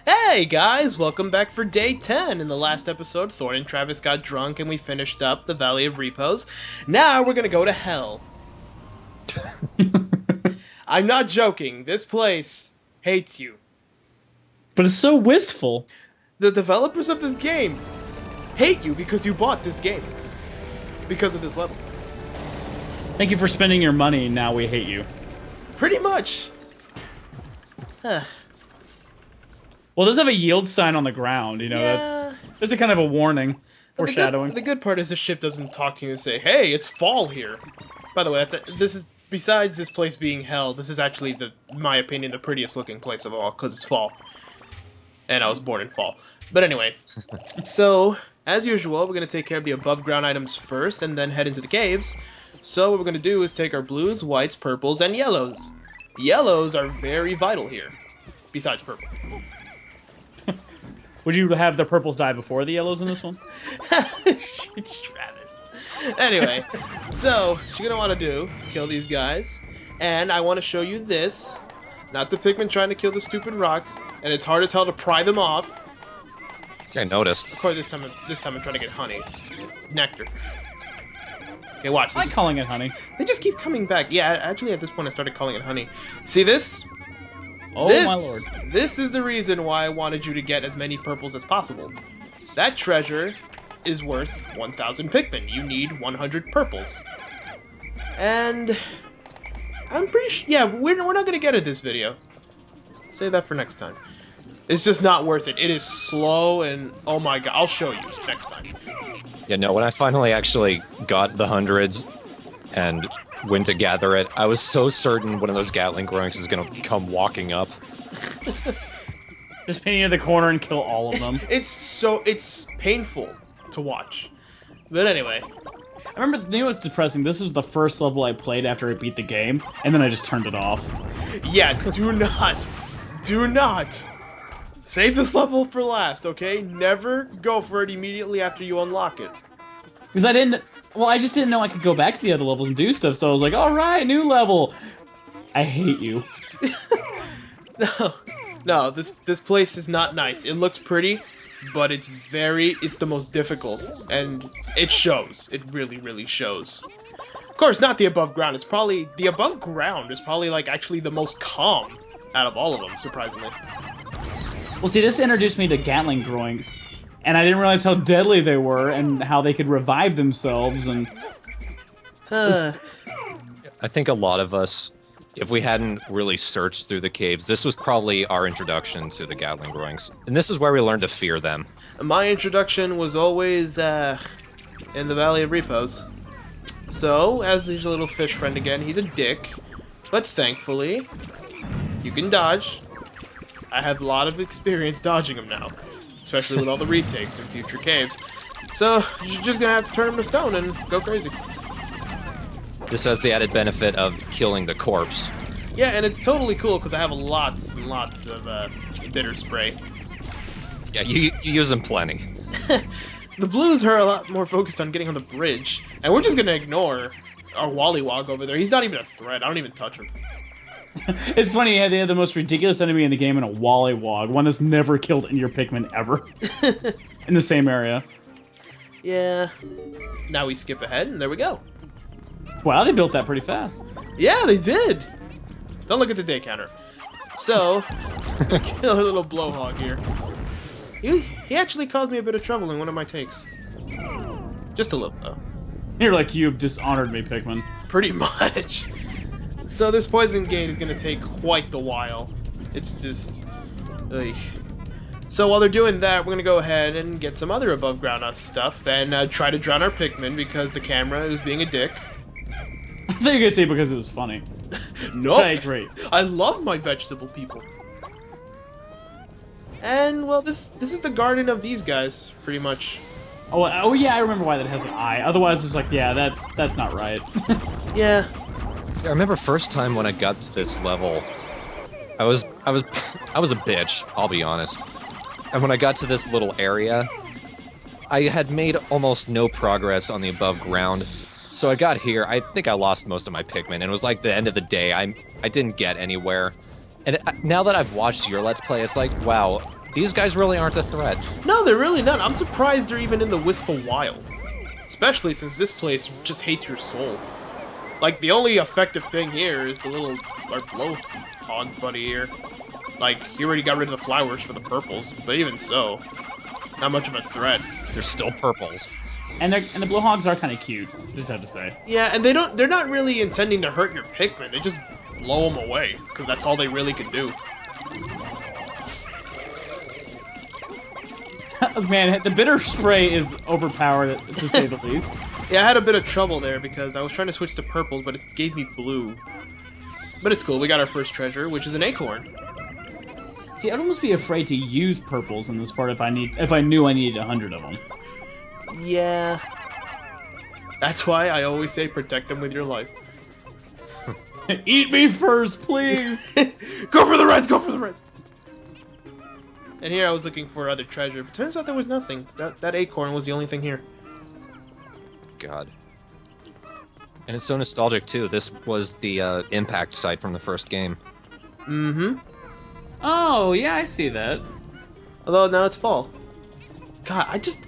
Hey guys, welcome back for day 10. In the last episode, Thorn and Travis got drunk and we finished up the Valley of Repose. Now we're gonna go to hell. I'm not joking, this place hates you. But it's so wistful. The developers of this game hate you because you bought this game. Because of this level. Thank you for spending your money, now we hate you. Pretty much. Huh. Well, it does have a yield sign on the ground, you know, Yeah. there's a kind of a warning, foreshadowing. The good part is the ship doesn't talk to you and say, hey, it's fall here. By the way, this is, besides this place being hell, this is actually, in my opinion, the prettiest looking place of all, because it's fall. And I was born in fall. But anyway, so, as usual, we're going to take care of the above ground items first, and then head into the caves. So what we're going to do is take our blues, whites, purples, and yellows. Yellows are very vital here, besides purple. Would you have the purples die before the yellows in this one? It's Travis. Anyway, so what you're gonna want to do is kill these guys, and I want to show you this. Not the Pikmin trying to kill the stupid rocks, and it's hard to tell to pry them off. I noticed. Of course, this time I'm trying to get honey, nectar. Okay, watch. I like calling it honey. They just keep coming back. Yeah, actually, at this point, I started calling it honey. See this? Oh my lord. This is the reason why I wanted you to get as many purples as possible. That treasure is worth 1,000 Pikmin. You need 100 purples. And I'm pretty sure, yeah, we're not going to get it this video. Save that for next time. It's just not worth it. It is slow and, oh my god, I'll show you next time. Yeah, no, when I finally actually got the hundreds and went to gather it, I was so certain one of those Gatling grunts is gonna come walking up. Just pin you in the corner and kill all of them. It's painful to watch. But anyway. I remember, you know what's depressing? This was the first level I played after I beat the game, and then I just turned it off. Yeah, do not save this level for last, okay? Never go for it immediately after you unlock it. Because I just didn't know I could go back to the other levels and do stuff, so I was like, alright, new level! I hate you. No, this place is not nice. It looks pretty, but it's the most difficult, and it shows. It really, really shows. Of course, not the above ground. The above ground is probably, like, actually the most calm out of all of them, surprisingly. Well, see, this introduced me to Gatling groinks, and I didn't realize how deadly they were and how they could revive themselves, and... I think a lot of us, if we hadn't really searched through the caves, this was probably our introduction to the Gatling grunts. And this is where we learned to fear them. My introduction was always, in the Valley of Repose. So, as he's a little fish friend again, he's a dick, but thankfully, you can dodge. I have a lot of experience dodging him now, especially with all the retakes in future caves. So, you're just gonna have to turn him to stone and go crazy. This has the added benefit of killing the corpse. Yeah, and it's totally cool because I have lots and lots of bitter spray. Yeah, you use them plenty. The blues are a lot more focused on getting on the bridge, and we're just gonna ignore our Wollywog over there. He's not even a threat. I don't even touch him. It's funny, they had the most ridiculous enemy in the game in a Wollywog, one that's never killed any of your Pikmin ever. In the same area. Yeah. Now we skip ahead, and there we go. Wow, they built that pretty fast. Yeah, they did! Don't look at the day counter. So, kill our little blowhog here. He actually caused me a bit of trouble in one of my takes. Just a little, though. You're like, you've dishonored me, Pikmin. Pretty much. So this poison gate is going to take quite the while. It's just... Ugh. So while they're doing that, we're going to go ahead and get some other above ground stuff and try to drown our Pikmin because the camera is being a dick. I thought you were going to say because it was funny. No, I agree. I love my vegetable people. And, well, this is the garden of these guys, pretty much. Oh yeah, I remember why that has an eye. Otherwise, it's like, yeah, that's not right. Yeah. I remember first time when I got to this level, I was a bitch, I'll be honest. And when I got to this little area, I had made almost no progress on the above ground. So I got here, I think I lost most of my Pikmin, and it was like the end of the day, I didn't get anywhere. And now that I've watched your Let's Play, it's like, wow, These guys really aren't a threat. No, they're really not. I'm surprised they're even in the Wistful Wild. Especially since this place just hates your soul. Like, the only effective thing here is the little, our blowhog buddy here. Like, he already got rid of the flowers for the purples, but even so, not much of a threat. They're still purples. And the blowhogs are kind of cute, just have to say. Yeah, and they're not really intending to hurt your Pikmin. They just blow them away, because that's all they really can do. Man, the bitter spray is overpowered, to say the least. Yeah, I had a bit of trouble there, because I was trying to switch to purples, but it gave me blue. But it's cool, we got our first treasure, which is an acorn. See, I'd almost be afraid to use purples in this part if I knew I needed 100 of them. Yeah. That's why I always say protect them with your life. Eat me first, please! Go for the reds! Go for the reds! And here I was looking for other treasure, but turns out there was nothing. That acorn was the only thing here. God. And it's so nostalgic, too. This was the impact site from the first game. Mm-hmm. Oh, yeah, I see that. Although now it's fall. God, I just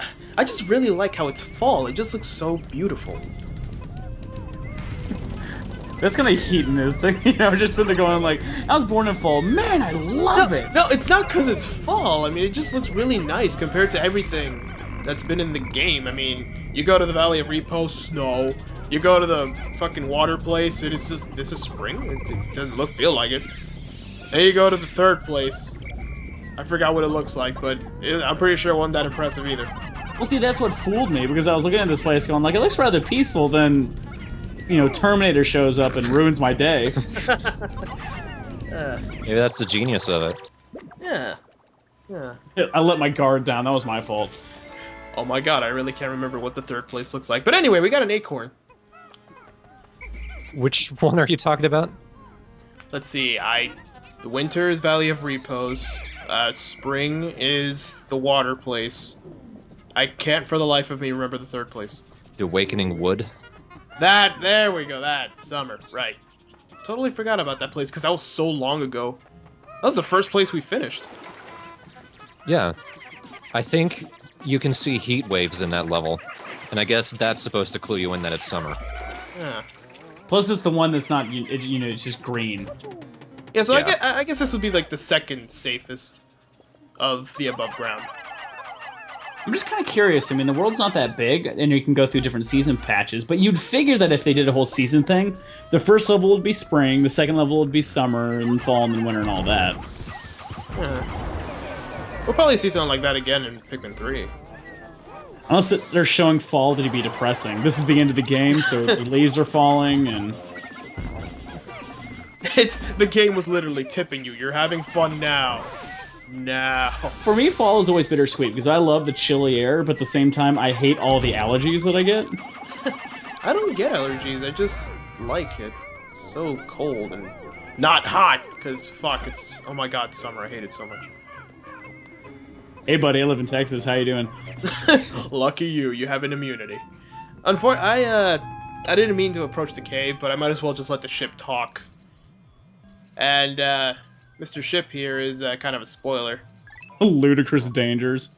really like how it's fall. It just looks so beautiful. That's kind of hedonistic, you know, just sitting there going like, I was born in fall. Man, I love it! No, it's not because it's fall. I mean, it just looks really nice compared to everything that's been in the game. I mean, you go to the Valley of Repose, snow. You go to the fucking water place, and it's a spring. It doesn't feel like it. Then you go to the third place. I forgot what it looks like, but I'm pretty sure it wasn't that impressive either. Well, see, that's what fooled me, because I was looking at this place going like, it looks rather peaceful, then, you know, Terminator shows up and ruins my day. Maybe that's the genius of it. Yeah. Yeah. I let my guard down, that was my fault. Oh my god, I really can't remember what the third place looks like. But anyway, we got an acorn. Which one are you talking about? Let's see, the winter is Valley of Repose. Spring is the water place. I can't for the life of me remember the third place. The Awakening Wood? There we go, summer, right. Totally forgot about that place because that was so long ago. That was the first place we finished. Yeah. I think you can see heat waves in that level. And I guess that's supposed to clue you in that it's summer. Yeah. Plus, it's the one that's not, you know, it's just green. Yeah, so Yeah. I guess this would be like the second safest of the above ground. I'm just kind of curious. I mean, the world's not that big, and you can go through different season patches, but you'd figure that if they did a whole season thing, the first level would be spring, the second level would be summer, and fall, and then winter, and all that. We'll probably see something like that again in Pikmin 3. Unless they're showing fall to be depressing. This is the end of the game, so the leaves are falling, and... The game was literally tipping you. You're having fun now. Now. For me, fall is always bittersweet, because I love the chilly air, but at the same time, I hate all the allergies that I get. I don't get allergies, I just like it. It's so cold and not hot, because fuck, it's, oh my god, summer, I hate it so much. Hey buddy, I live in Texas, how you doing? Lucky you have an immunity. I didn't mean to approach the cave, but I might as well just let the ship talk. And, Mr. Ship here is kind of a spoiler. Ludicrous dangers.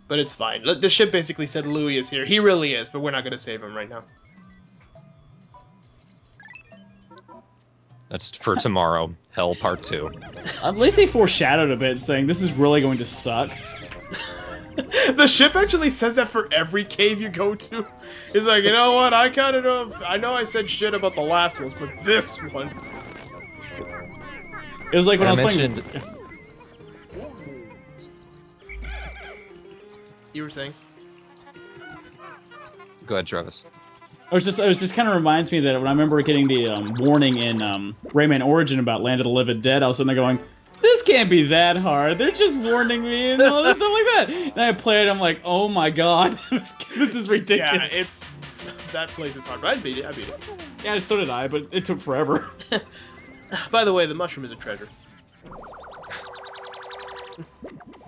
But it's fine. The ship basically said Louis is here. He really is, but we're not going to save him right now. That's for tomorrow. Hell Part 2. At least they foreshadowed a bit, saying this is really going to suck. The ship actually says that for every cave you go to. He's like, you know what, I know I said shit about the last ones, but this one... It was like when I was mentioned... playing... You were saying? Go ahead, Travis. It was just kind of reminds me that when I remember getting the warning in Rayman Origin about Land of the Living Dead, I was sitting there going, this can't be that hard. They're just warning me and all this stuff like that. And I play it, I'm like, oh my god, this is ridiculous. Yeah, that place is hard, but I beat it. Yeah, so did I, but it took forever. By the way, the mushroom is a treasure.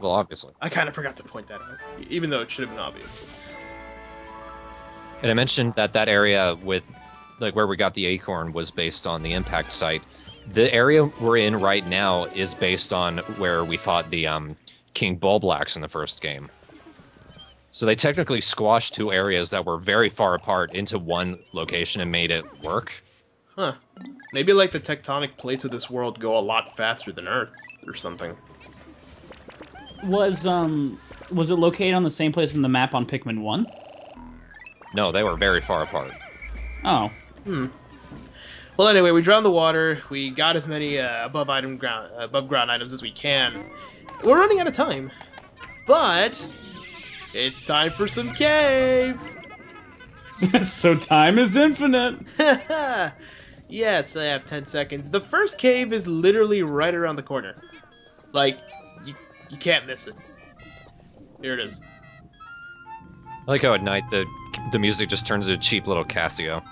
Well, obviously. I kind of forgot to point that out, even though it should have been obvious. And I mentioned that area with, like, where we got the acorn was based on the impact site. The area we're in right now is based on where we fought the King Bulblacks in the first game. So they technically squashed two areas that were very far apart into one location and made it work. Huh. Maybe like the tectonic plates of this world go a lot faster than Earth or something. Was it located on the same place in the map on Pikmin 1? No, they were very far apart. Oh. Well, anyway, we drowned the water. We got as many above ground items as we can. We're running out of time, but it's time for some caves. So time is infinite. Yes, I have 10 seconds. The first cave is literally right around the corner. Like, you can't miss it. Here it is. I like how at night the music just turns into a cheap little Casio.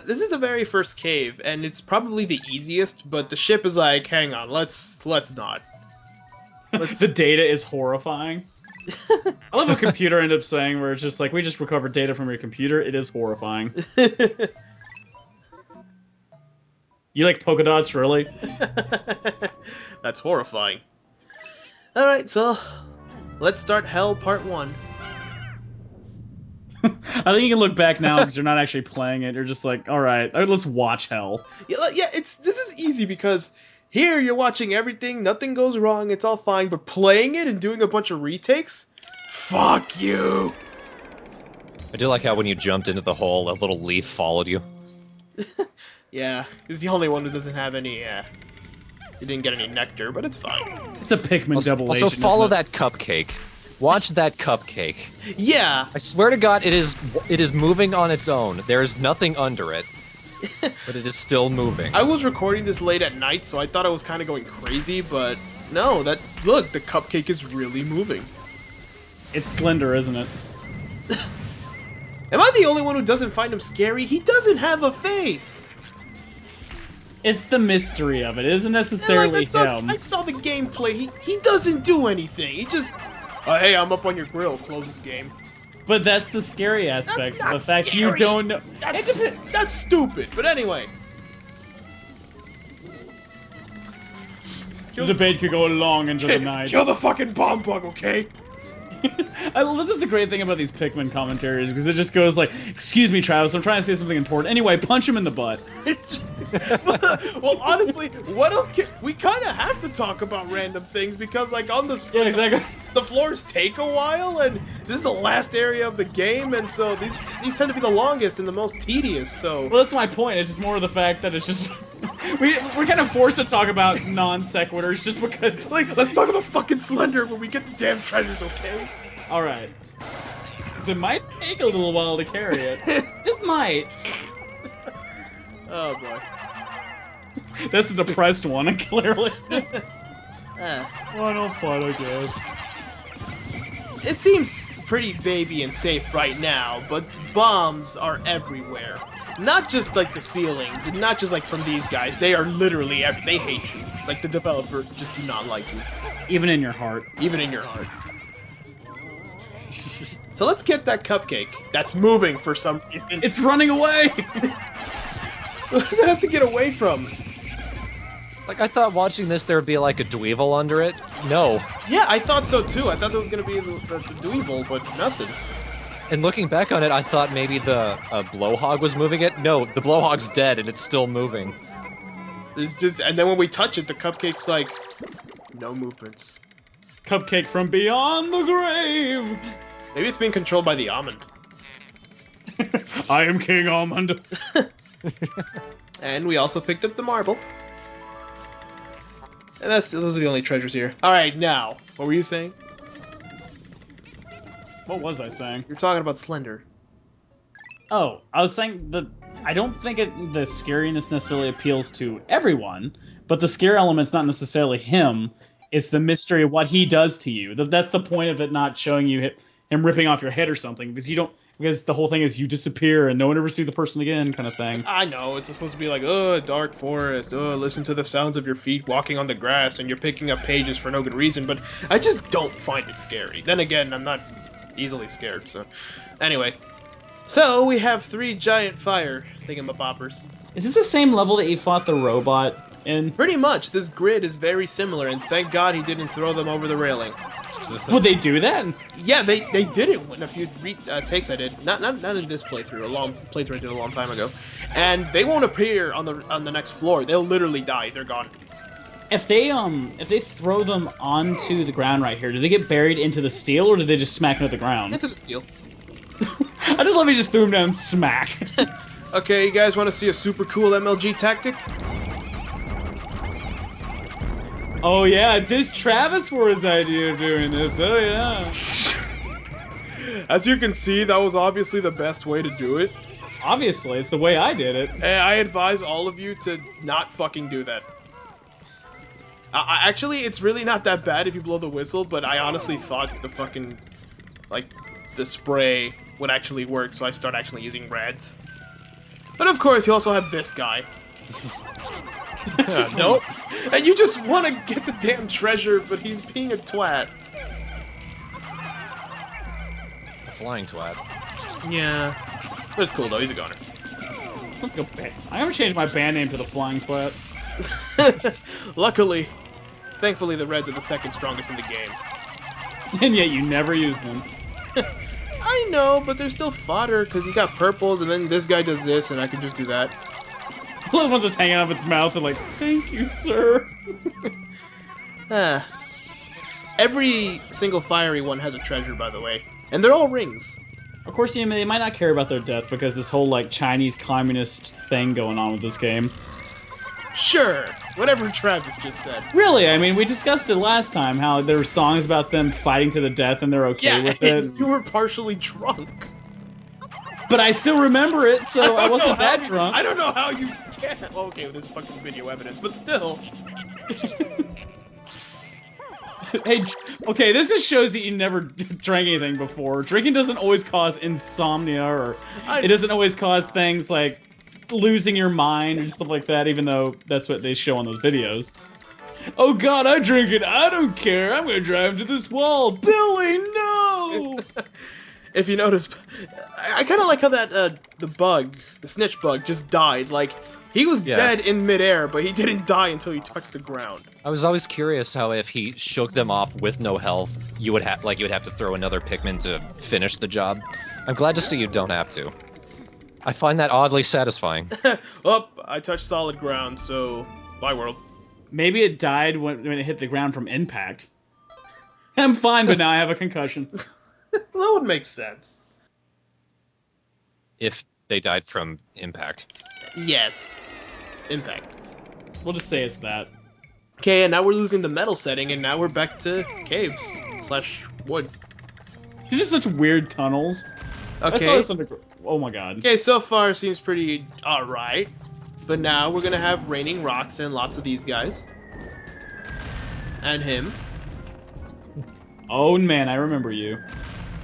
This is the very first cave, and it's probably the easiest, but the ship is like, hang on, let's not. The data is horrifying. I love what computer ended up saying, where it's just like, we just recovered data from your computer. It is horrifying. You like polka dots, really? That's horrifying. Alright, so let's start Hell Part 1. I think you can look back now because you're not actually playing it. You're just like, alright, let's watch Hell. Yeah, this is easy because here you're watching everything, nothing goes wrong, it's all fine, but playing it and doing a bunch of retakes? Fuck you! I do like how when you jumped into the hole, a little leaf followed you. Yeah, he's the only one who doesn't have any, he didn't get any nectar, but it's fine. It's a Pikmin double Also, agent, follow isn't it? that cupcake. Watch that cupcake. Yeah! I swear to God, it is moving on its own. There is nothing under it, but it is still moving. I was recording this late at night, so I thought I was kind of going crazy, but no, look, the cupcake is really moving. It's slender, isn't it? Am I the only one who doesn't find him scary? He doesn't have a face! It's the mystery of it. It isn't And, necessarily him. I saw the gameplay. He doesn't do anything. He just, hey, I'm up on your grill. Close this game. But that's the scary aspect. That's not The fact scary. you don't know. That's stupid. But anyway. The debate could go long into the night. Kill the fucking bomb bug, okay? This is the great thing about these Pikmin commentaries, because it just goes like, excuse me, Travis, I'm trying to say something important. Anyway, punch him in the butt. Well, honestly, what else we kind of have to talk about random things, because, like, on this... Yeah, exactly. The floors take a while, and this is the last area of the game, and so these tend to be the longest and the most tedious, so... Well, that's my point. It's just more of the fact that it's just... we're kind of forced to talk about non-sequiturs just because... Like, let's talk about fucking Slender when we get the damn treasures, okay? Alright. Because it might take a little while to carry it. Just might. Oh, boy. That's the depressed one, clearly. Why not fun, I guess. It seems pretty baby and safe right now, but bombs are everywhere. Not just like the ceilings, and not just like from these guys. They are literally they hate you. Like the developers just do not like you. Even in your heart. Even in your heart. So let's get that cupcake. That's moving for some reason. It's running away! What does it have to get away from? Like, I thought watching this there would be like a dweevil under it. No. Yeah, I thought so too. I thought there was gonna be the dweevil, but nothing. And looking back on it, I thought maybe the blowhog was moving it. No, the blowhog's dead and it's still moving. It's just, and then when we touch it, the cupcake's like, no movements. Cupcake from beyond the grave! Maybe it's being controlled by the almond. I am King Almond. And we also picked up the marble. And those are the only treasures here. Alright, now, what were you saying? What was I saying? You're talking about Slender. Oh, I was saying that I don't think the scariness necessarily appeals to everyone, but the scare element's not necessarily him. It's the mystery of what he does to you. That's the point of it not showing you him ripping off your head or something, because the whole thing is you disappear and no one ever sees the person again kind of thing. I know, it's supposed to be like, oh, dark forest, oh, listen to the sounds of your feet walking on the grass and you're picking up pages for no good reason, but I just don't find it scary. Then again, I'm not easily scared, so... Anyway. So we have 3 giant fire thingamaboppers. Is this the same level that you fought the robot in? Pretty much, this grid is very similar, and thank God he didn't throw them over the railing. Would they do that? Yeah, they did it in a few takes I did. Not in this playthrough. A long playthrough I did a long time ago. And they won't appear on the next floor. They'll literally die. They're gone. If they throw them onto the ground right here, do they get buried into the steel or do they just smack into the ground? Into the steel. I just love he just threw them down and smack. Okay, you guys want to see a super cool MLG tactic? Oh yeah, this Travis for his idea of doing this. Oh yeah. As you can see, that was obviously the best way to do it. Obviously, it's the way I did it. And I advise all of you to not fucking do that. Actually, it's really not that bad if you blow the whistle, but I honestly thought the fucking, like, the spray would actually work, so I start actually using reds. But of course, you also have this guy. Nope. And you just want to get the damn treasure, but he's being a twat. A flying twat. Yeah. But it's cool, though. He's a goner. Let's go back. I'm gonna change my band name to the Flying Twats. Luckily, thankfully, the reds are the second strongest in the game. And yet you never use them. I know, but they're still fodder, because you got purples, and then this guy does this, and I can just do that. The other one's just hanging out of its mouth and like, thank you, sir. Every single fiery one has a treasure, by the way. And they're all rings. Of course, they might not care about their death because this whole, like, Chinese communist thing going on with this game. Sure, whatever Travis just said. Really, I mean, we discussed it last time, how there were songs about them fighting to the death and they're okay with it. You were partially drunk. But I still remember it, so I wasn't that drunk. I don't know how you can. Okay, with this fucking video evidence, but still. Hey, okay, this just shows that you never drank anything before. Drinking doesn't always cause insomnia, or it doesn't always cause things like losing your mind and stuff like that, even though that's what they show on those videos. Oh god, I drink it, I don't care, I'm gonna drive to this wall. Billy, no! If you notice, I kind of like how that, the snitch bug, just died. Like, he was dead in midair, but he didn't die until he touched the ground. I was always curious how if he shook them off with no health, you would have to throw another Pikmin to finish the job. I'm glad to see you don't have to. I find that oddly satisfying. Oh, I touched solid ground, so bye world. Maybe it died when it hit the ground from impact. I'm fine, but now I have a concussion. That would make sense. If they died from impact. Yes. Impact. We'll just say it's that. Okay, and now we're losing the metal setting, and now we're back to caves / wood. These are such weird tunnels. Okay. I saw this on the... Oh my god. Okay, so far seems pretty alright. But now we're gonna have raining rocks and lots of these guys. And him. Oh man, I remember you.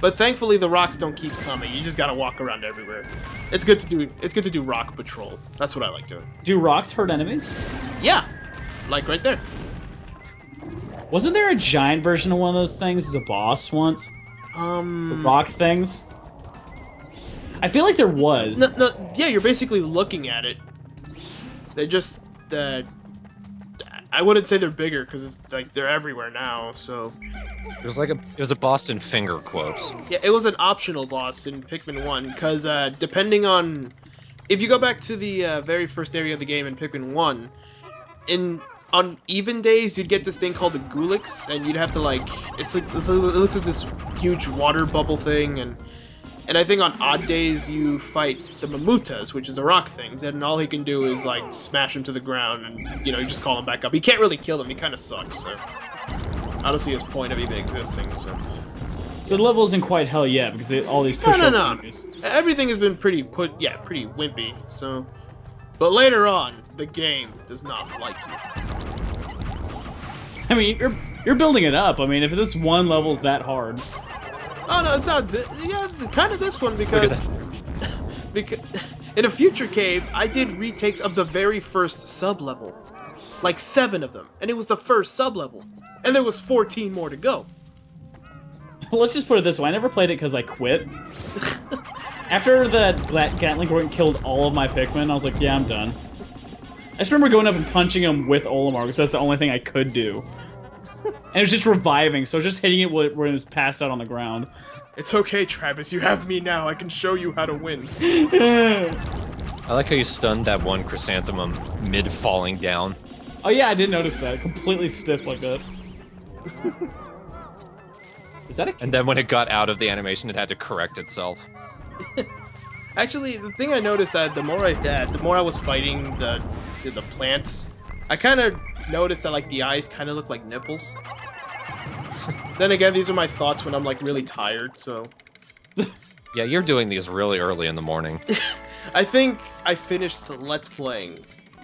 But thankfully the rocks don't keep coming. You just gotta walk around everywhere. It's good to do rock patrol. That's what I like doing. Do rocks hurt enemies? Yeah. Like right there. Wasn't there a giant version of one of those things as a boss once? The rock things? I feel like there was. No, yeah, you're basically looking at it. They're just I wouldn't say they're bigger because it's like they're everywhere now. So It was a Boston finger quotes. yeah, it was an optional boss in Pikmin 1 because depending on if you go back to the very first area of the game in Pikmin 1, on even days you'd get this thing called the Gulix, and you'd have to like it looks like this huge water bubble thing, and I think on odd days you fight the Mamutas, which is the rock things, and all he can do is like smash him to the ground, and you just call him back up. He can't really kill them. He kind of sucks. So I don't see his point of even existing. So the level isn't quite hell yet because all these push No. Everything has been pretty wimpy. So, but later on, the game does not like you. I mean, you're building it up. I mean, if this one level's that hard. Oh no, it's not. Yeah, it's kind of this one because in a future cave, I did retakes of the very first sub-level, like 7 of them, and it was the first sub-level, and there was 14 more to go. Let's just put it this way: I never played it because I quit. After that Gatling Gun killed all of my Pikmin, I was like, yeah, I'm done. I just remember going up and punching him with Olimar because that's the only thing I could do. And it was just reviving, so I was just hitting it when it was passed out on the ground. It's okay, Travis. You have me now. I can show you how to win. I like how you stunned that one chrysanthemum mid falling down. Oh yeah, I did notice that. Completely stiff like that. Is that a And then when it got out of the animation, it had to correct itself. Actually, the thing I noticed that the more I was fighting the plants, I kind of noticed that like the eyes kind of look like nipples. Then again, these are my thoughts when I'm like really tired. So Yeah, you're doing these really early in the morning. I think I finished Let's Playing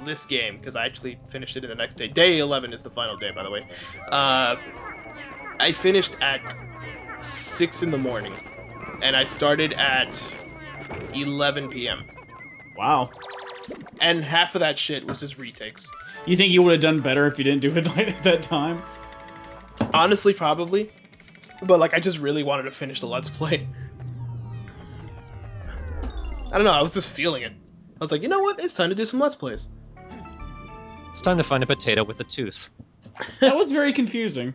this game because I actually finished it in the next day. Day 11 is the final day, by the way. I finished at 6 in the morning, and I started at 11 p.m. Wow. And half of that shit was just retakes. You think you would have done better if you didn't do it at that time? Honestly, probably. But like, I just really wanted to finish the Let's Play. I don't know, I was just feeling it. I was like, you know what? It's time to do some Let's Plays. It's time to find a potato with a tooth. That was very confusing.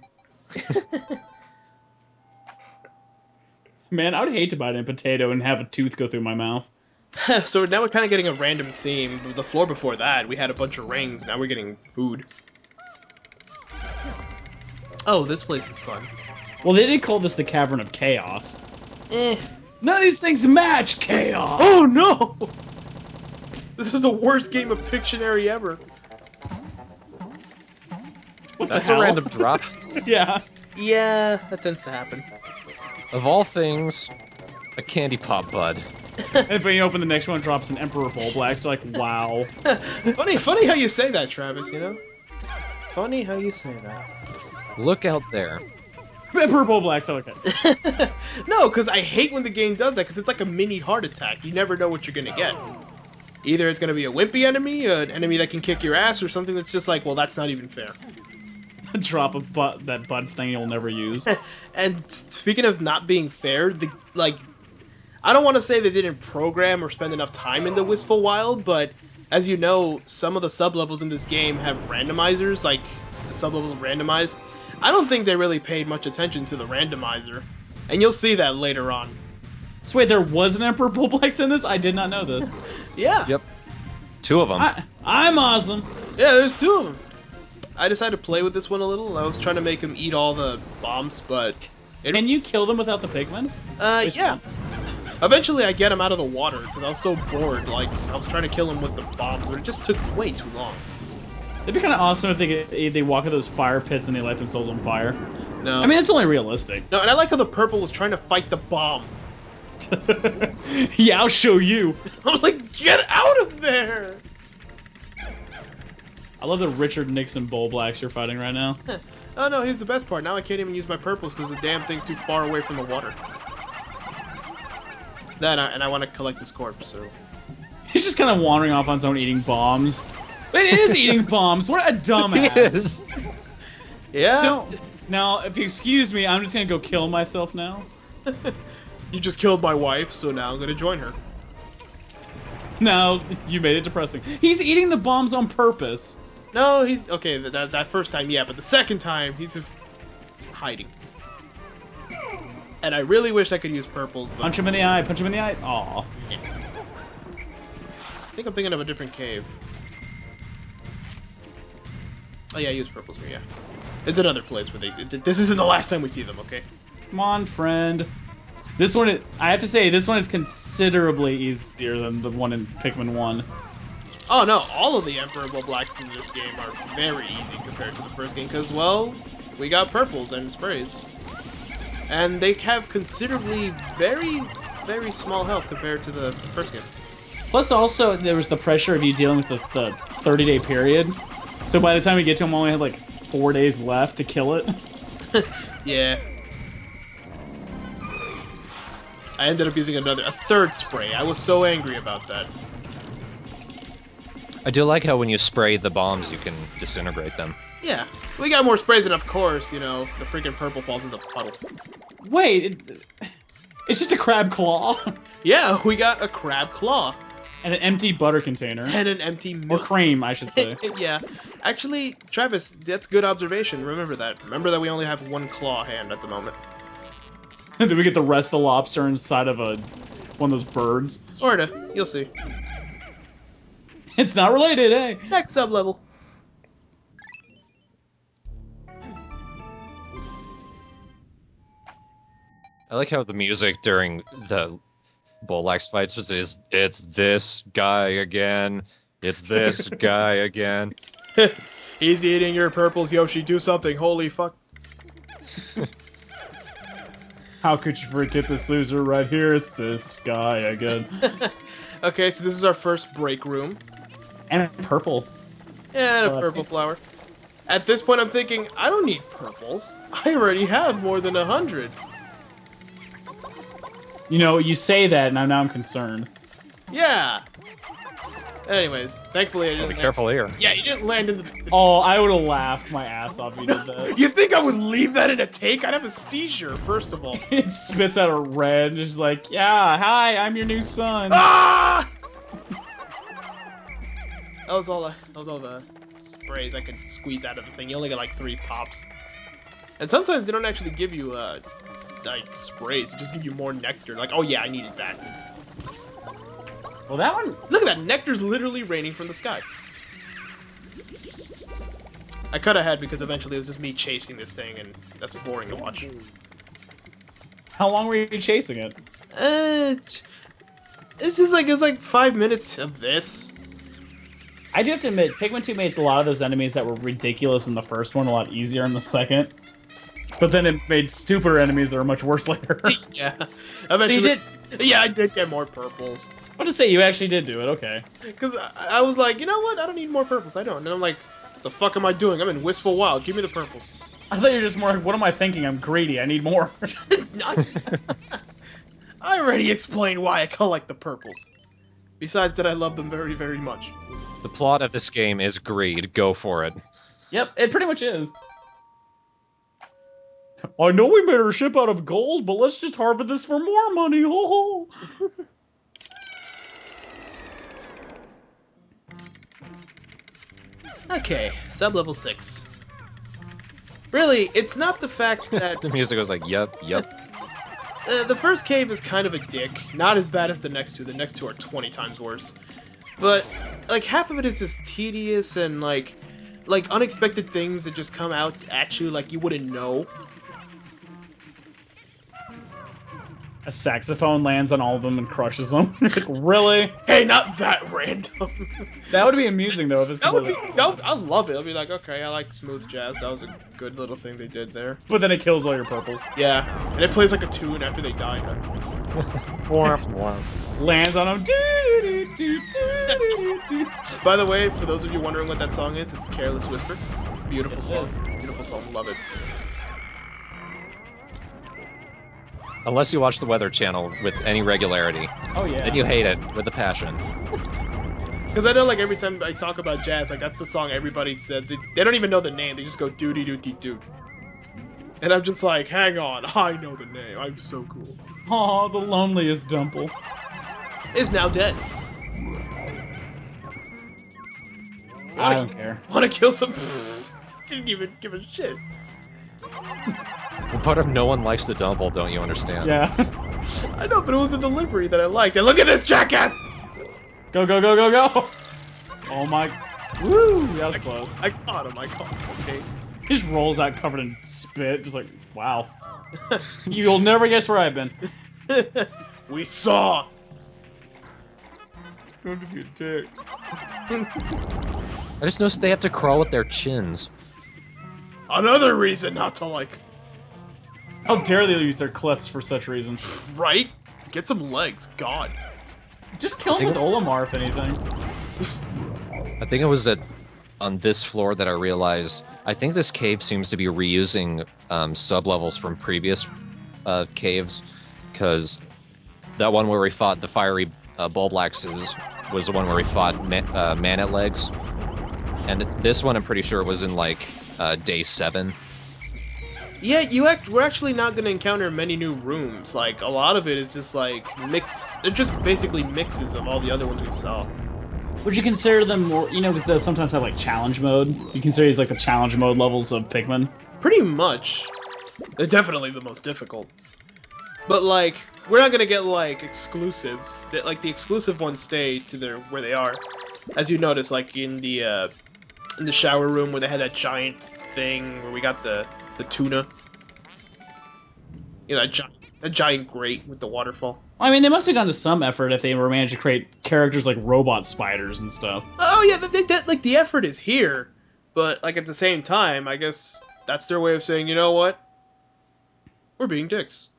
Man, I would hate to bite a potato and have a tooth go through my mouth. So now we're kind of getting a random theme. The floor before that, we had a bunch of rings. Now we're getting food. Oh, this place is fun. Well, they did call this the Cavern of Chaos. Eh. None of these things match chaos! Oh no! This is the worst game of Pictionary ever. What That's the a hell? random drop. Yeah. Yeah, that tends to happen. Of all things, a candy pop bud. And when you open the next one, it drops an Emperor Bulblax, so like, wow. funny how you say that, Travis, you know? Funny how you say that. Look out there. Emperor Bulblax, I like it. No, because I hate when the game does that, because it's like a mini heart attack. You never know what you're gonna get. Either it's gonna be a wimpy enemy, an enemy that can kick your ass, or something that's just like, well, that's not even fair. Drop that bud thing you'll never use. And speaking of not being fair, I don't want to say they didn't program or spend enough time in the Wistful Wild, but as you know, some of the sub-levels in this game have randomizers, like the sub-levels randomize. I don't think they really paid much attention to the randomizer, and you'll see that later on. So wait, there was an Emperor Bulblax in this? I did not know this. Yeah. Yep. 2 of them. I'm awesome. Yeah, there's 2 of them. I decided to play with this one a little. I was trying to make him eat all the bombs, but... Can you kill them without the Pikmin? Yeah. Eventually I get him out of the water, because I was so bored. Like, I was trying to kill him with the bombs, but it just took way too long. It'd be kind of awesome if they walk in those fire pits and they light themselves on fire. No. I mean, it's only realistic. No, and I like how the purple was trying to fight the bomb. Yeah, I'll show you. I'm like, get out of there! I love the Richard Nixon Bulblax you're fighting right now. Oh no, here's the best part. Now I can't even use my purples because the damn thing's too far away from the water. And I want to collect this corpse, so... He's just kind of wandering off on his own eating bombs. It is eating bombs! What a dumbass! He is. Yeah? Now, if you excuse me, I'm just gonna go kill myself now. You just killed my wife, so now I'm gonna join her. No, you made it depressing. He's eating the bombs on purpose. No, he's... Okay, that first time, yeah, but the second time, he's just... hiding. And I really wish I could use purple, but... Punch him in the eye, punch him in the eye. Aw. Yeah. I think I'm thinking of a different cave. Oh yeah, use purples here, yeah. It's another place where they... This isn't the last time we see them, okay? Come on, friend. This one, I have to say, this one is considerably easier than the one in Pikmin 1. Oh no, all of the Emperor Bulblacks in this game are very easy compared to the first game, because, well, we got purples and sprays. And they have considerably very, very small health compared to the first game. Plus, also, there was the pressure of you dealing with the 30-day period. So by the time we get to him, we only had like 4 days left to kill it. Yeah. I ended up using a third spray. I was so angry about that. I do like how when you spray the bombs, you can disintegrate them. Yeah, we got more sprays, and of course, you know, the freaking purple falls in the puddle. Wait, It's just a crab claw. Yeah, we got a crab claw. And an empty butter container. And an empty Or milk. cream, I should say. Yeah. Actually, Travis, that's good observation. Remember that. Remember that we only have one claw hand at the moment. Did we get the rest of the lobster inside of one of those birds? Sorta. You'll see. It's not related, eh? Next sub-level. I like how the music during the Bolax fights was it's this guy again. It's this guy again. He's eating your purples, Yoshi. Do something. Holy fuck. How could you forget this loser right here? It's this guy again. Okay, so this is our first break room. And purple. And a purple flower. At this point, I'm thinking, I don't need purples. I already have more than 100. You know, you say that, and now I'm concerned. Yeah. Anyways, thankfully I didn't. Be careful here. Yeah, you didn't land in the. Oh, I would have laughed my ass off if you did that. You think I would leave that in a take? I'd have a seizure, first of all. It spits out a red, just like, yeah, hi, I'm your new son. Ah! That was all the sprays I could squeeze out of the thing. You only get like 3 pops. And sometimes they don't actually give you like sprays. They just give you more nectar. Like, oh yeah, I needed that. Well, that one... Look at that. Nectar's literally raining from the sky. I cut ahead because eventually it was just me chasing this thing, and that's boring to watch. How long were you chasing it? This is like, it was like 5 minutes of this. I do have to admit, Pikmin 2 made a lot of those enemies that were ridiculous in the first one a lot easier in the second. But then it made stupider enemies that are much worse later. Yeah. So Eventually, you did... Yeah, I did get more purples. I want to say you actually did do it, okay. Because I was like, you know what? I don't need more purples. I don't. And I'm like, what the fuck am I doing? I'm in Wistful Wild. Give me the purples. I thought you were just more like, what am I thinking? I'm greedy. I need more. I already explained why I collect the purples. Besides that, I love them very, very much. The plot of this game is greed. Go for it. Yep, it pretty much is. I know we made our ship out of gold, but let's just harvest this for more money. Ho ho. Okay, sub-level 6. Really, it's not the fact that... The music was like, yep. The first cave is kind of a dick. Not as bad as the next two. The next two are 20 times worse. But, like, half of it is just tedious and, like unexpected things that just come out at you like you wouldn't know. A saxophone lands on all of them and crushes them. Like, really? Hey, not that random. That would be amusing, though, if it's That would be... completely... I love it. I'll be like, okay, I like smooth jazz. That was a good little thing they did there. But then it kills all your purples. Yeah, and it plays like a tune after they die. Lands on them. By the way, for those of you wondering what that song is, it's Careless Whisper. Beautiful Yes, song. it is. Beautiful song. Love it. Unless you watch the Weather Channel with any regularity. Oh, yeah. Then you hate it with a passion. Because I know, like, every time I talk about jazz, like, that's the song everybody says. They don't even know the name. They just go doo-dee-doo-dee-doo. And I'm just like, hang on. I know the name. I'm so cool. Aw, the loneliest Dumple. Is now dead. I don't care. Want to kill some... Didn't even give a shit. The part of no one likes the Dumble, don't you understand? Yeah. I know, but it was a delivery that I liked. And look at this jackass! Go, go, go, go, go! Oh my... Woo! That was close. I caught him. Okay. He just rolls out covered in spit, just like, wow. You'll never guess where I've been. We saw! Going to be a dick. I just noticed they have to crawl with their chins. Another reason not to like... How dare they use their cliffs for such reasons? Right? Get some legs, God. Just kill him with Olimar, if anything. I think it was on this floor that I realized, I think this cave seems to be reusing sub-levels from previous caves, because that one where we fought the fiery Bulblaxes was the one where we fought Manet Legs, and this one I'm pretty sure was in, like, day 7. Yeah, we're actually not gonna encounter many new rooms. Like, a lot of it is just like they're just basically mixes of all the other ones we saw. Would you consider them more, you know, because they'll sometimes have like challenge mode? You consider these like the challenge mode levels of Pikmin? Pretty much. They're definitely the most difficult. But like, we're not gonna get like exclusives. Like the exclusive ones stay to where they are. As you notice, like in the shower room where they had that giant thing where we got the tuna. You know, that giant grate with the waterfall. I mean, they must have gone to some effort if they were managed to create characters like robot spiders and stuff. Oh yeah, like the effort is here, but like at the same time, I guess that's their way of saying, you know what? We're being dicks.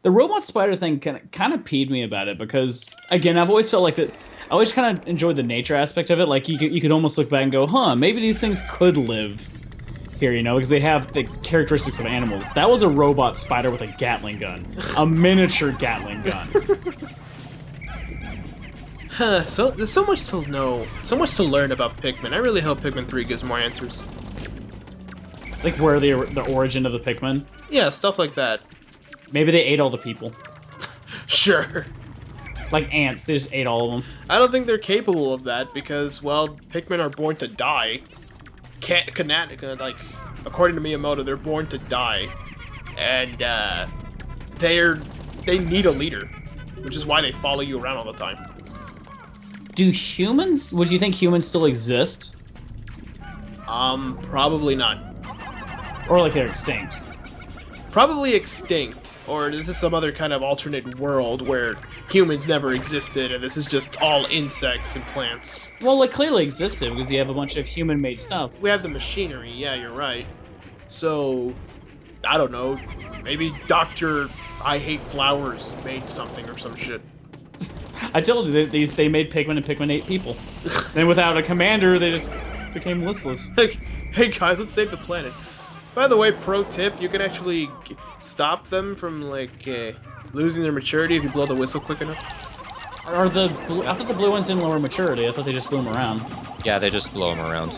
The robot spider thing kind of peed me about it because, again, I've always felt like that. I always kind of enjoyed the nature aspect of it. Like you could almost look back and go, huh, maybe these things could live here, you know, because they have the characteristics of animals. That was a robot spider with a Gatling gun, a miniature Gatling gun. Huh, so there's so much to know, so much to learn about Pikmin. I really hope Pikmin 3 gives more answers. Like where the origin of the Pikmin. Yeah, stuff like that. Maybe they ate all the people. Sure. Like ants, they just ate all of them. I don't think they're capable of that because, well, Pikmin are born to die. Like, according to Miyamoto, they're born to die, and they need a leader, which is why they follow you around all the time. Do humans? Would you think humans still exist? Probably not. Or like they're extinct? Probably extinct, or this is some other kind of alternate world where humans never existed, and this is just all insects and plants. Well, it clearly existed because you have a bunch of human-made stuff. We have the machinery, yeah, you're right. So, I don't know, maybe Dr. I Hate Flowers made something or some shit. I told you, they made Pikmin and Pikmin ate people. Then without a commander, they just became listless. Hey guys, let's save the planet. By the way, pro tip, you can actually stop them from, like, losing their maturity if you blow the whistle quick enough. I thought the blue ones didn't lower maturity. I thought they just blew them around. Yeah, they just blow them around.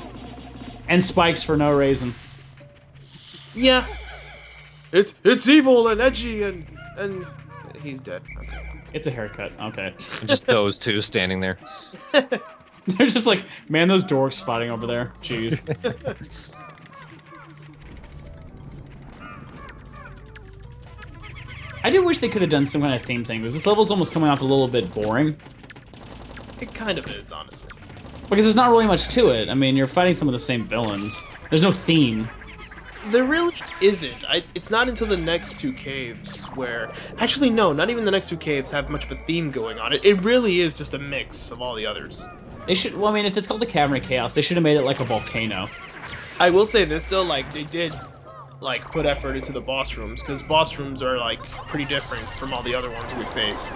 And spikes for no reason. Yeah. It's evil and edgy and he's dead. Okay. It's a haircut. Okay. And just those two standing there. They're just like, man, those dorks fighting over there. Jeez. I do wish they could have done some kind of theme thing, because this level's almost coming off a little bit boring. It kind of is, honestly. Because there's not really much to it. I mean, you're fighting some of the same villains. There's no theme. There really isn't. It's not until the next two caves where... Actually, no, not even the next two caves have much of a theme going on. It really is just a mix of all the others. They should... Well, I mean, if it's called the Cavern of Chaos, they should have made it like a volcano. I will say this, though, like, they did... like, put effort into the boss rooms, because boss rooms are, like, pretty different from all the other ones we faced.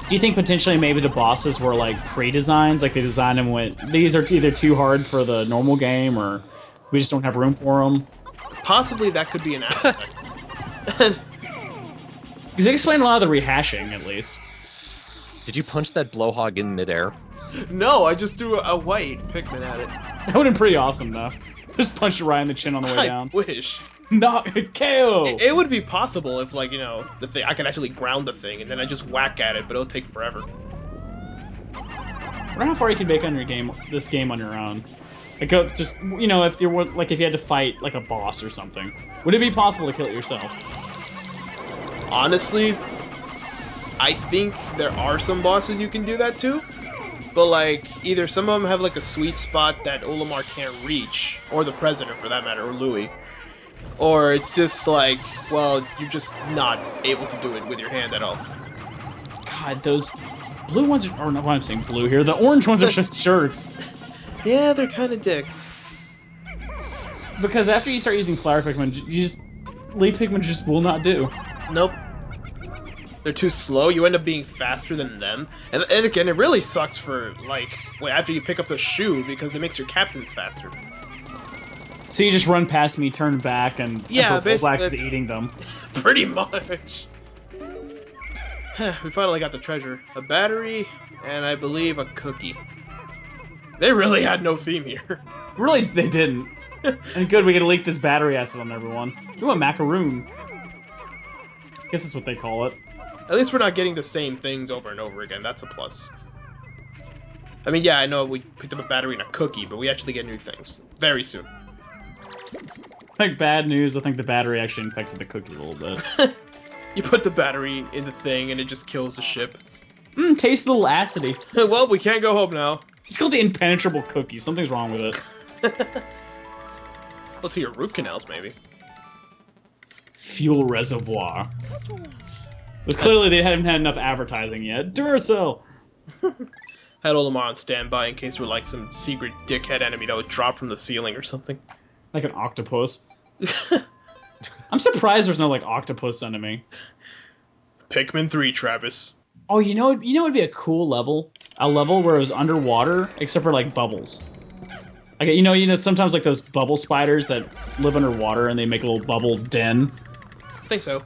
Do you think potentially maybe the bosses were, like, pre-designs? Like, they designed them with, these are either too hard for the normal game, or we just don't have room for them? Possibly that could be an aspect. Because they explained a lot of the rehashing, at least. Did you punch that blowhog in midair? No, I just threw a white Pikmin at it. That would have been pretty awesome, though. Just punch it right in the chin on the way down. I wish. Not KO! It would be possible if, like, you know, I could actually ground the thing, and then I just whack at it, but it'll take forever. I wonder how far you could make on this game on your own. Like, just, you know, if you had to fight, like, a boss or something. Would it be possible to kill it yourself? Honestly, I think there are some bosses you can do that to. But, like, either some of them have, like, a sweet spot that Olimar can't reach, or the President, for that matter, or Louis. Or it's just like, well, you're just not able to do it with your hand at all. God, those blue ones are... Or no, I'm saying blue here. The orange ones are shirts. Yeah, they're kind of dicks. Because after you start using flower Pikmin, leaf Pikmin just will not do. Nope. They're too slow. You end up being faster than them. And again, it really sucks for, like, after you pick up the shoe, because it makes your captains faster. So you just run past me, turn back, and yeah, Blax is eating them. Pretty much. We finally got the treasure. A battery, and I believe a cookie. They really had no theme here. Really, they didn't. And good, we get to leak this battery acid on everyone. Ooh, a macaroon. I guess that's what they call it. At least we're not getting the same things over and over again. That's a plus. I mean, yeah, I know we picked up a battery and a cookie, but we actually get new things very soon. Like, bad news, I think the battery actually infected the cookie a little bit. You put the battery in the thing and it just kills the ship. Tastes a little acidy. Well, we can't go home now. It's called the impenetrable cookie. Something's wrong with it. Well, to your root canals, maybe. Fuel reservoir. Because clearly they haven't had enough advertising yet. Duracell! Had Olimar on standby in case we're like some secret dickhead enemy that would drop from the ceiling or something. Like an octopus. I'm surprised there's no, like, octopus enemy. Pikmin 3, Travis. Oh, you know it'd be a cool level? A level where it was underwater, except for, like, bubbles. Like, you know, sometimes, like, those bubble spiders that live underwater and they make a little bubble den. I think so.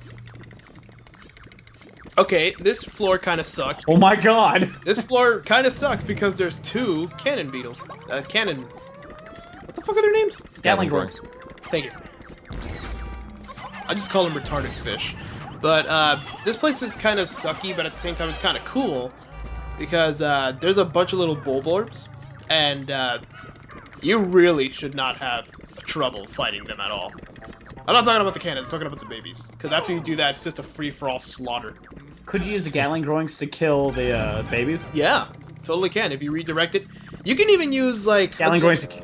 Okay, this floor kind of sucks. Oh my god! This floor kind of sucks because there's 2 cannon beetles. Cannon... What the fuck are their names? Gatling Groings. Thank you. I just call them retarded fish. But, this place is kind of sucky, but at the same time it's kind of cool. Because, there's a bunch of little bulborbs. And, you really should not have trouble fighting them at all. I'm not talking about the cannons, I'm talking about the babies. Because after you do that, it's just a free-for-all slaughter. Could you use the Gatling Groings to kill the, babies? Yeah, totally can, if you redirect it. You can even use, like... Gatling Groings to...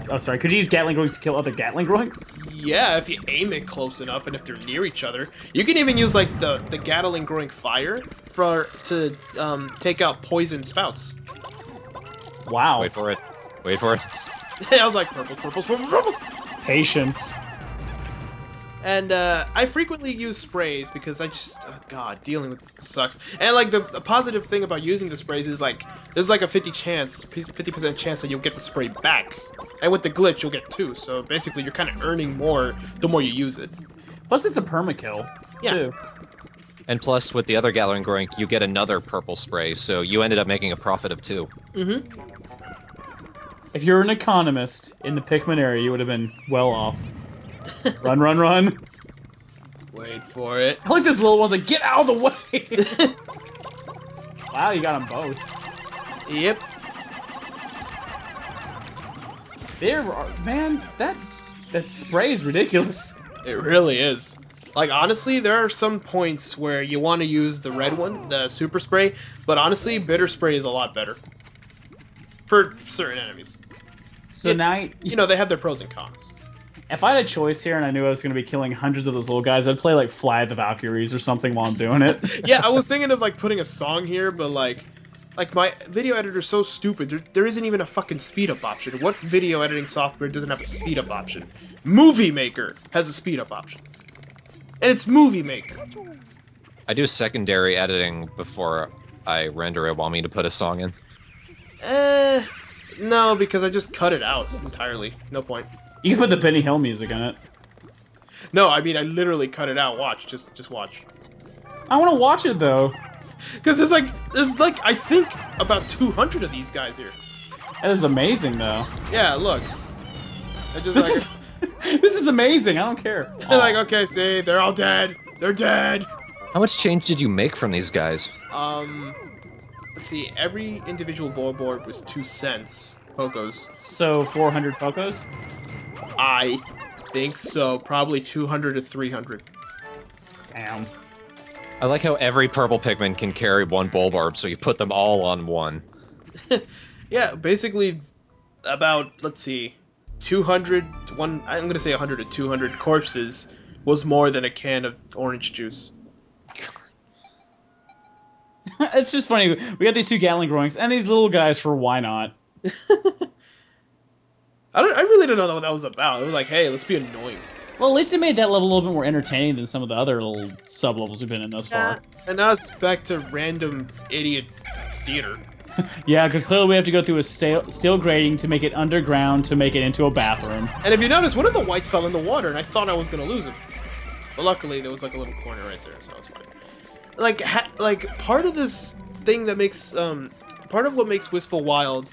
Oh, sorry. Could you use Gatling Groings to kill other Gatling Groings? Yeah, if you aim it close enough and if they're near each other. You can even use, like, the Gatling Groing fire to take out poison spouts. Wow. Wait for it. Wait for it. I was like, purple, purple, purple, purple. Patience. And, I frequently use sprays because I just, oh god, dealing with it sucks. And, like, the positive thing about using the sprays is, like, there's, like, a 50% chance that you'll get the spray back. And with the glitch, you'll get 2, so basically you're kind of earning more the more you use it. Plus, it's a permakill, too. And plus, with the other Gatling Groink, you get another purple spray, so you ended up making a profit of 2. Mm-hmm. If you're an economist in the Pikmin area, you would have been well off. Run, run, run. Wait for it. I like this little one's like, get out of the way! Wow, you got them both. Yep. Man, that spray is ridiculous. It really is. Like, honestly, there are some points where you want to use the red one, the super spray, but honestly, bitter spray is a lot better. For certain enemies. So now... You know, they have their pros and cons. If I had a choice here and I knew I was going to be killing hundreds of those little guys, I'd play, like, Fly the Valkyries or something while I'm doing it. Yeah, I was thinking of, like, putting a song here, but, like my video editor's so stupid, there isn't even a fucking speed-up option. What video editing software doesn't have a speed-up option? Movie Maker has a speed-up option. And it's Movie Maker. I do secondary editing before I render it. Want me to put a song in? No, because I just cut it out entirely. No point. You can put the Benny Hill music in it. No, I mean, I literally cut it out. Watch. Just watch. I want to watch it, though. Because there's like, I think, about 200 of these guys here. That is amazing, though. Yeah, look. I just, This is amazing. I don't care. They're like, okay, see, they're all dead. They're dead. How much change did you make from these guys? Let's see. Every individual board was 2 cents. Pocos. So 400 Pocos? I think so. Probably 200 to 300. Damn. I like how every purple Pikmin can carry 1 Bulbarb, so you put them all on 1. Yeah, basically about, let's see, 200 to I'm gonna say 100 to 200 corpses was more than a can of orange juice. It's just funny. We got these 2 Gatling Groings and these little guys for why not. I really don't know what that was about. It was like, hey, let's be annoying. Well, at least they made that level a little bit more entertaining than some of the other little sub-levels we've been in thus far. And now it's back to random idiot theater. Yeah, because clearly we have to go through a steel grating to make it underground to make it into a bathroom. And if you notice, one of the whites fell in the water, and I thought I was going to lose him. But luckily, there was like a little corner right there, so I was fine. Like part of this thing that makes, part of what makes Wistful Wild,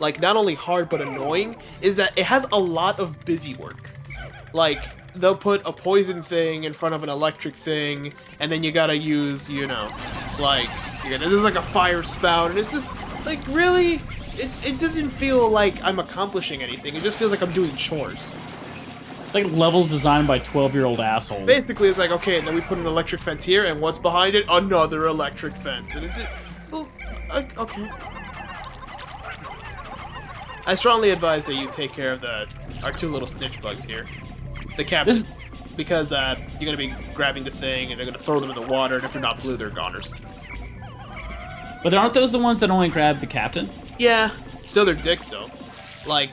like not only hard but annoying, is that it has a lot of busy work. Like, they'll put a poison thing in front of an electric thing, and then you gotta use, you know, like, there's like a fire spout, and it's just, like, really, it doesn't feel like I'm accomplishing anything. It just feels like I'm doing chores. It's like levels designed by 12-year-old assholes. Basically, it's like, okay, and then we put an electric fence here, and what's behind it? Another electric fence. And it's just, well, like, okay. I strongly advise that you take care of our 2 little snitch bugs here. The captain, because you're gonna be grabbing the thing, and they're gonna throw them in the water, and if they're not blue, they're goners. But aren't those the ones that only grab the captain? Yeah, still they're dicks though. Like,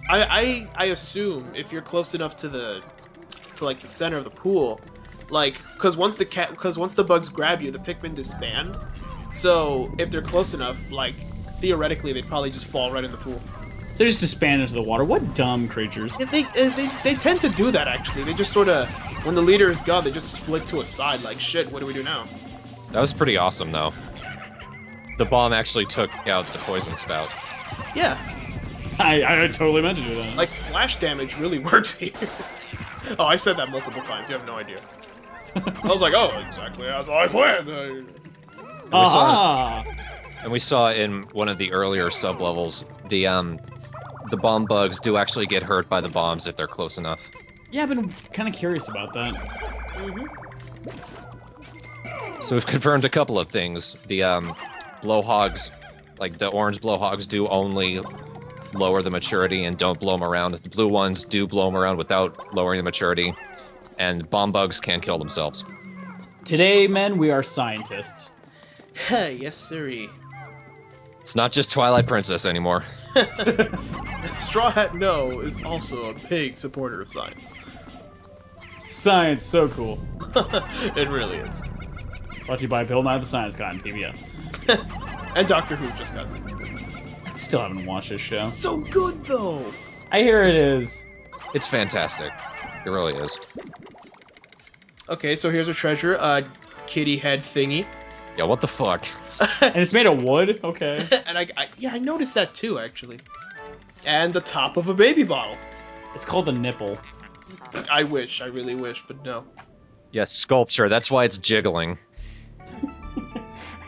I assume if you're close enough to like the center of the pool, like, because once the bugs grab you, the Pikmin disband. So if they're close enough, like, theoretically, they'd probably just fall right in the pool. So they just disband into the water. What dumb creatures. Yeah, they tend to do that, actually. They just sort of, when the leader is gone, they just split to a side, like, shit, what do we do now? That was pretty awesome, though. The bomb actually took out the poison spout. Yeah. I totally meant to do that. Like, splash damage really works here. Oh, I said that multiple times, you have no idea. I was like, oh, exactly as I planned. And we saw in one of the earlier sub-levels, the bomb bugs do actually get hurt by the bombs if they're close enough. Yeah, I've been kind of curious about that. Mm-hmm. So we've confirmed a couple of things. The blowhogs, like the orange blowhogs, do only lower the maturity and don't blow them around. The blue ones do blow them around without lowering the maturity. And bomb bugs can kill themselves. Today, men, we are scientists. Yes, sirree. It's not just Twilight Princess anymore. TheStrawhatNO is also a big supporter of science. Science, so cool. It really is. Brought to you by Bill Nye the Science Guy on PBS. And Doctor Who just got it. Still haven't watched this show. So good, though! I hear it is. It's fantastic. It really is. Okay, so here's a treasure, kitty head thingy. Yeah, what the fuck? And it's made of wood? Okay. And I noticed that too, actually. And the top of a baby bottle. It's called the nipple. I really wish, but no. Yes, sculpture. That's why it's jiggling.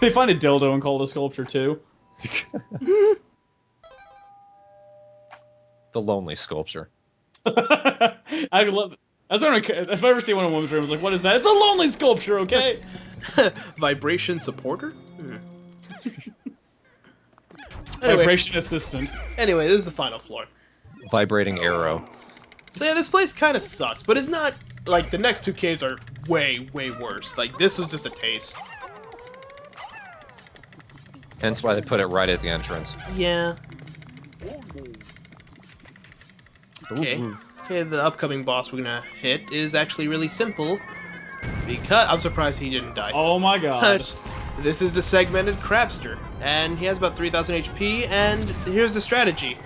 They find a dildo and call it a sculpture too. The lonely sculpture. I love it. That's what if I ever see one in a woman's room, I was like, what is that? It's a lonely sculpture, okay? Vibration supporter? Anyway, Vibration assistant. Anyway, this is the final floor. Vibrating arrow. So yeah, this place kind of sucks, but it's not, like, the next 2 caves are way, way worse. Like, this was just a taste. Hence why they put it right at the entrance. Yeah. Okay. Ooh. Okay, the upcoming boss we're gonna hit is actually really simple. Because I'm surprised he didn't die. Oh my god. This is the segmented crabster, and he has about 3,000 HP. And here's the strategy: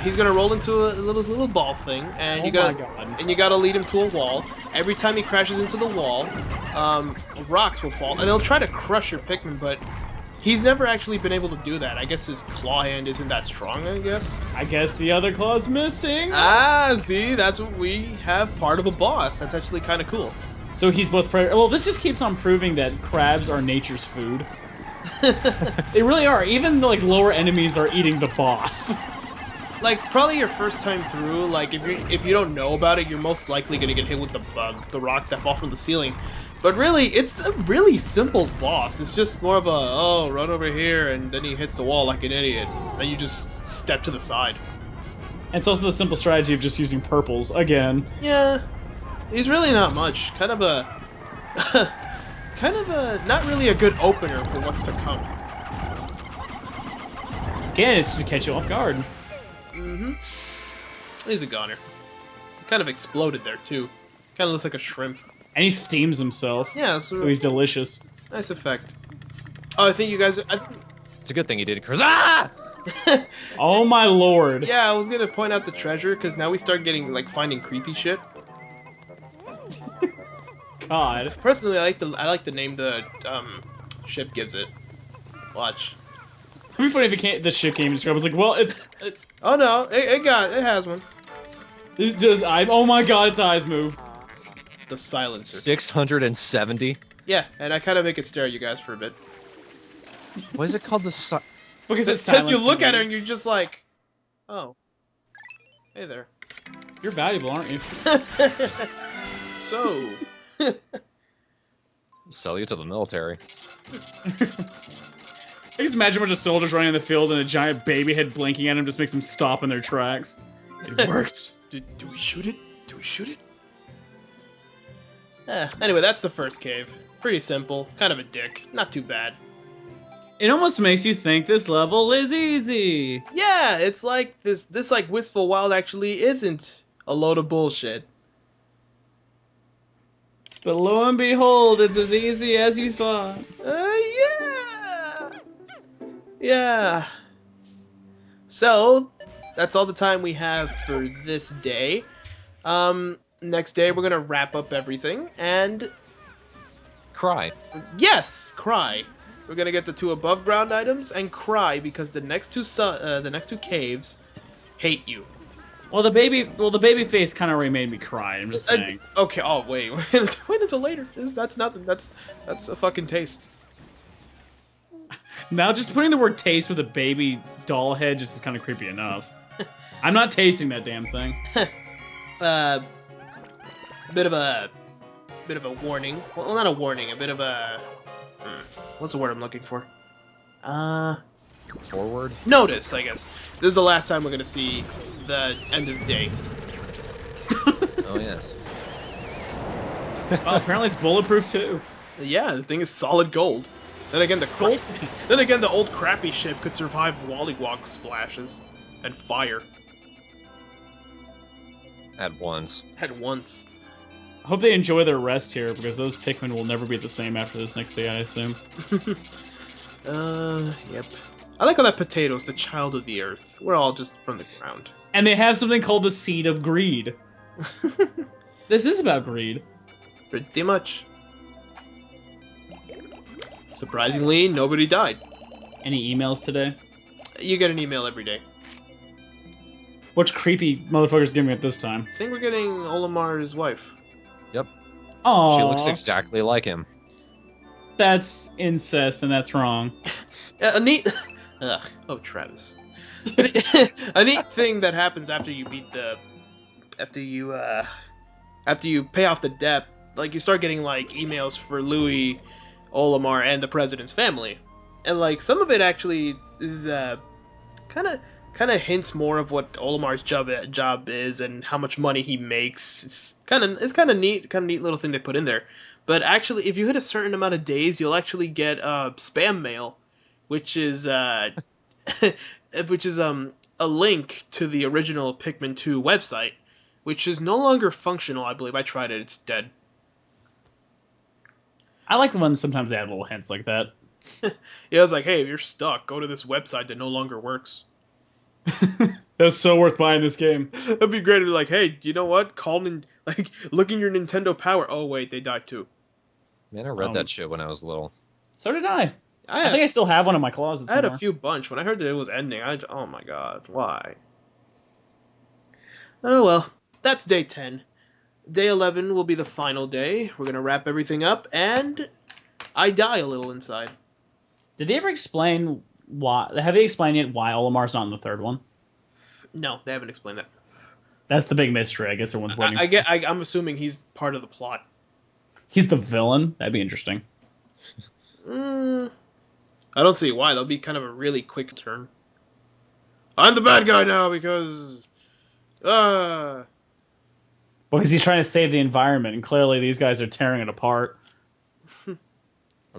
he's gonna roll into a little ball thing, and you gotta lead him to a wall. Every time he crashes into the wall, rocks will fall, and they'll try to crush your Pikmin, but he's never actually been able to do that. I guess his claw hand isn't that strong, I guess. I guess the other claw's missing. Ah, see, that's what we have part of a boss. That's actually kind of cool. So he's both predator. Well, this just keeps on proving that crabs are nature's food. They really are. Even the, like, lower enemies are eating the boss. Like, probably your first time through, like, if you don't know about it, you're most likely gonna get hit with the rocks that fall from the ceiling. But really, it's a really simple boss. It's just more of a, oh, run over here, and then he hits the wall like an idiot. Then you just step to the side. And it's also the simple strategy of just using purples again. Yeah, he's really not much. Kind of a, not really a good opener for what's to come. Again, it's just to catch you off guard. Mm-hmm. He's a goner. Kind of exploded there, too. Kind of looks like a shrimp. And he steams himself. Yeah, so he's delicious. Nice effect. Oh, I think you guys... It's a good thing you did it, Chris. Ah! Oh my lord. Yeah, I was gonna point out the treasure, because now we start getting, like, finding creepy shit. God. Personally, I like the name the ship gives it. Watch. be funny if the ship came described. I was like, well, it's Oh no, it has one. it's just oh my god, its eyes move. The silencer. 670. Yeah, and I kind of make it stare at you guys for a bit. What is it called? The Because you look at her and you're just like, oh, hey there. You're valuable, aren't you? So. Sell you to the military. I just imagine a bunch of soldiers running in the field and a giant baby head blinking at them just makes them stop in their tracks. It worked. Do we shoot it? Do we shoot it? Anyway, that's the first cave. Pretty simple. Kind of a dick. Not too bad. It almost makes you think this level is easy. Yeah, it's like this like Wistful Wild actually isn't a load of bullshit. But lo and behold, it's as easy as you thought. Yeah. Yeah. So, that's all the time we have for this day. Next day we're gonna wrap up everything and Cry. yes, cry. We're gonna get the 2 above ground items and cry because the next two caves hate you. Well, the baby face kind of already made me cry. I'm just saying. Okay. Oh wait, wait until later. That's nothing. That's a fucking taste. Now, just putting the word "taste" with a baby doll head just is kind of creepy enough. I'm not tasting that damn thing. Bit of a warning. Well, not a warning. A bit of a what's the word I'm looking for? Forward. Notice, I guess. This is the last time we're gonna see the end of the day. Oh yes. Well, apparently it's bulletproof too. Yeah, the thing is solid gold. Then again, the old crappy ship could survive Wallywog splashes and fire At once. at once. I hope they enjoy their rest here because those Pikmin will never be the same after this next day, I assume. Yep. I like how that potato's the child of the earth. We're all just from the ground. And they have something called the Seed of Greed. This is about greed. Pretty much. Surprisingly, nobody died. Any emails today? You get an email every day. Which creepy motherfuckers give me at this time? I think we're getting Olimar's wife. Yep. Oh, She looks exactly like him. That's incest, and that's wrong. A neat... Ugh. Oh, Travis. A neat thing that happens after you beat the... After you pay off the debt, like, you start getting, like, emails for Louis, Olimar, and the president's family. And, like, some of it actually is, kind of hints more of what Olimar's job is and how much money he makes. It's kind of neat little thing they put in there. But actually, if you hit a certain amount of days, you'll actually get spam mail, which is a link to the original Pikmin 2 website, which is no longer functional. I believe I tried it; it's dead. I like the ones sometimes they have little hints like that. Yeah, I was like, hey, if you're stuck, go to this website that no longer works. That was so worth buying this game. It'd be great to be like, hey, you know what? Call me, like, look in your Nintendo Power. Oh wait, they died too. Man, I read that shit when I was little. So did I. I think I still have one in my closet I had somewhere. a few bunch. When I heard that it was ending, oh my god, why? Oh well, that's day 10. Day 11 will be the final day. We're gonna wrap everything up, and I die a little inside. Did they ever explain why? Have they explained yet why Olimar's not in the third one? No, they haven't explained that. That's the big mystery. I guess everyone's waiting. I'm assuming he's part of the plot. He's the villain. That'd be interesting. I don't see why. That'll be kind of a really quick turn. I'm the bad guy now because... Because he's trying to save the environment, and clearly these guys are tearing it apart. Oh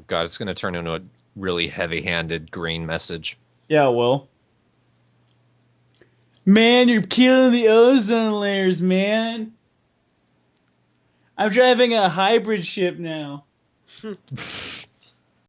god, it's gonna turn into a really heavy-handed green message. Yeah, it will. Man, you're killing the ozone layers, man. I'm driving a hybrid ship now.